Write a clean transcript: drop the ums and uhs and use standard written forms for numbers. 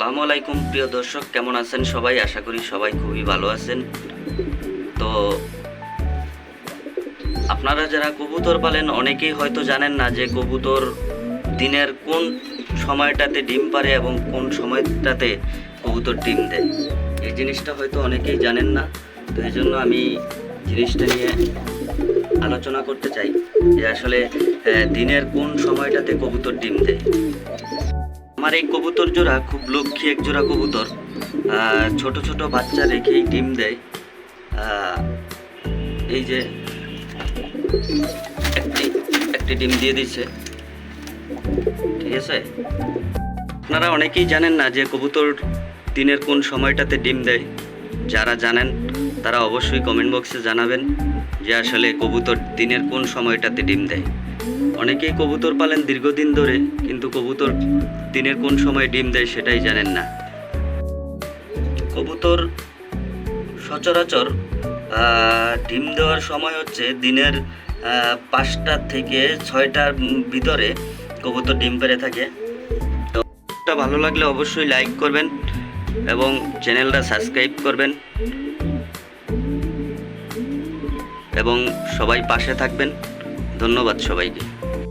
আসসালামু আলাইকুম প্রিয় দর্শক, কেমন আছেন সবাই? আশা করি সবাই খুবই ভালো আছেন। তো আপনারা যারা কবুতর পালেন অনেকেই হয়তো জানেন না যে কবুতর দিনের কোন সময়টাতে ডিম পাড়ে এবং কোন সময়টাতে কবুতর ডিম দেয়। এই জিনিসটা হয়তো অনেকেই জানেন না। তো এই জন্য আমি জিনিসটা নিয়ে আলোচনা করতে চাই যে আসলে দিনের কোন সময়টাতে কবুতর ডিম দেয়। আমার এই কবুতর জোড়া খুব লক্ষ্মী এক জোড়া কবুতর, ছোট ছোট বাচ্চা রেখেই ডিম দেয়। এই যে একটি ডিম দিয়ে দিচ্ছে, ঠিক আছে। আপনারা অনেকেই জানেন না যে কবুতর দিনের কোন সময়টাতে ডিম দেয়। যারা জানেন তারা অবশ্যই কমেন্ট বক্সে জানাবেন যে আসলে কবুতর দিনের কোন সময়টাতে ডিম দেয়। অনেকেই কবুতর পালেন দীর্ঘদিন ধরে, কিন্তু কবুতর দিনের কোন সময় ডিম দেয় সেটাই জানেন না। কবুতর সচরাচর ডিম দেওয়ার সময় হচ্ছে দিনের 5টা থেকে 6টার ভিতরে কবুতর ডিম পেড়ে থাকে। তো ভালো লাগলে অবশ্যই লাইক করবেন এবং চ্যানেলটা সাবস্ক্রাইব করবেন এবং সবাই পাশে থাকবেন। ধন্যবাদ সবাইকে।